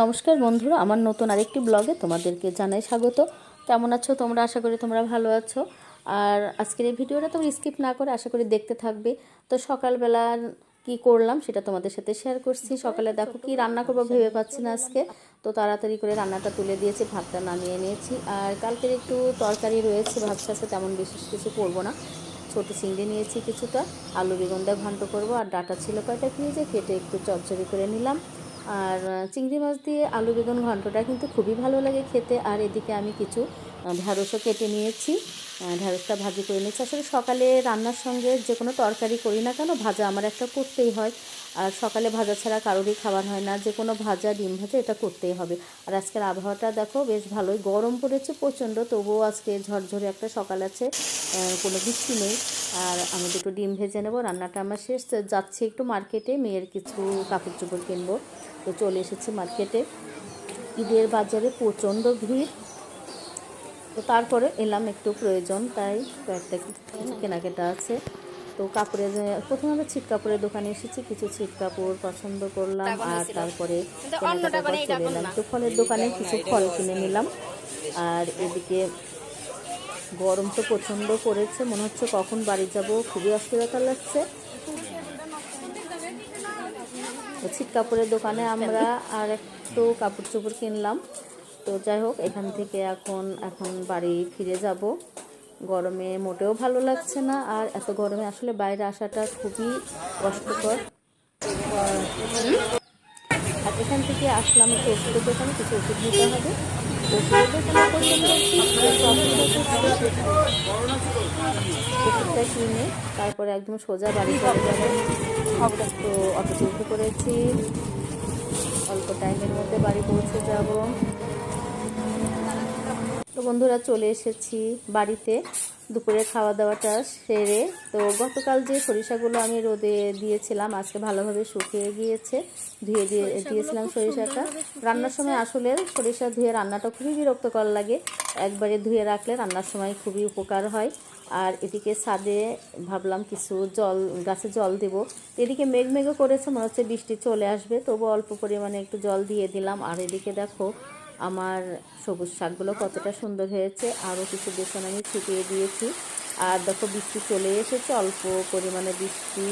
নমস্কার বন্ধুরা, আমার নতুন আরেকটি ব্লগে তোমাদেরকে জানাই স্বাগত। কেমন আছো তোমরা? আশা করি তোমরা ভালো আছো। আর আজকের এই ভিডিওটা তোমরা স্কিপ না করে আশা করি দেখতে থাকবে। তো সকালবেলা কি করলাম সেটা তোমাদের সাথে শেয়ার করছি। সকালে দেখো কি রান্না করবো ভেবে পাচ্ছি না আজকে, তো তাড়াতাড়ি করে রান্নাটা তুলে দিয়েছি, ভাতটা নামিয়ে নিয়েছি। আর কালকের একটু তরকারি রয়েছে, ভাবছি আজকে তেমন বিশেষ কিছু করবো না। ছোটো চিংড়ি নিয়েছি কিছুটা, আলু বেগুন দিয়ে ঘন্ট করবো। আর ডাটা ছিল কয়টা ফ্রিজে, কেটে একটু চচ্চড়ি করে নিলাম। আর চিংড়ি মাছ দিয়ে আলু বেগুন ঘন্টটা কিন্তু খুবই ভালো লাগে খেতে। আর এদিকে আমি কিছু ঢ্যাঁড়সও কেটে নিয়েছি, ঢ্যাঁড়সটা ভাজি করে নিয়েছি। আসলে সকালে রান্নার সঙ্গে যে কোনো তরকারি করি না কেন, ভাজা আমার একটা করতেই হয়। আর সকালে ভাজা ছাড়া কারোরই খাবার হয় না, যে কোনো ভাজা ডিম ভাজা এটা করতেই হবে। আর আজকের আবহাওয়াটা দেখো বেশ ভালোই, গরম পড়েছে প্রচণ্ড, তবুও আজকে ঝরঝরে একটা সকাল আছে, কোনো বৃষ্টি নেই। আর আমি দুটো ডিম ভেজে নেবো, রান্নাটা আমার শেষ। যাচ্ছি একটু মার্কেটে, মেয়ের কিছু কাপড় চোপড় কিনবো। তো চলে এসেছি মার্কেটে, ঈদের বাজারে প্রচণ্ড ভিড়। তো তারপরে এলাম, একটু প্রয়োজন তাই কয়েকটা কিছু কেনাকাটা আছে। তো কাপড়ের প্রথমে আমরা ছিট কাপড়ের দোকানে এসেছি, কিছু ছিট কাপড় পছন্দ করলাম। আর তারপরে কেনাকাটা করে চলে এলাম একটু ফলের দোকানে, কিছু ফল কিনে নিলাম। আর এদিকে গরম তো প্রচণ্ড পড়েছে, মনে হচ্ছে কখন বাড়ি যাব, খুবই অস্থিরতা লাগছে। ছিট কাপড়ের দোকানে আমরা আর একটু কাপড় চোপড় কিনলাম। তো যাই হোক, এখান থেকে এখন বাড়ি ফিরে যাব। গরমে মোটেও ভালো লাগছে না, আর এত গরমে আসলে বাইরে আসাটা খুবই কষ্টকর। আর এখান থেকে আসলাম একটু ওষুধের দোকানে, কিছু ওষুধ নিতে হবে। ওষুধের দোকানে ওষুধটা কিনে তারপরে একদম সোজা বাড়ি চলে যাবো। তো অটোতে উঠে পড়েছি, অল্প টাইমের মধ্যে বাড়ি পৌঁছে যাব। তো বন্ধুরা চলে এসেছি বাড়িতে, দুপুরে খাওয়া দাওয়াটা সেরে। তো গতকাল যে সরিষাগুলো আমি রোদে দিয়েছিলাম আজকে ভালোভাবে শুকিয়ে গিয়েছে, ধুয়ে দিয়েছিলাম সরিষাটা। রান্নার সময় আসলে সরিষা ধুয়ে রান্নাটা খুবই বিরক্তকর লাগে, একবারে ধুয়ে রাখলে রান্নার সময় খুবই উপকার হয়। আর এদিকে ছাদে ভাবলাম কিছু গাছে জল দেবো। এদিকে মেঘমেঘও করেছে, মনে হচ্ছে বৃষ্টি চলে আসবে, তবু অল্প পরিমাণে একটু জল দিয়ে দিলাম। আর এদিকে দেখো আমার সবুজ শাকগুলো কতটা সুন্দর হয়েছে, আরও কিছু বেসন আমি ছিটিয়ে দিয়েছি। আর দেখো বৃষ্টি চলে এসেছে, অল্প পরিমাণে বৃষ্টি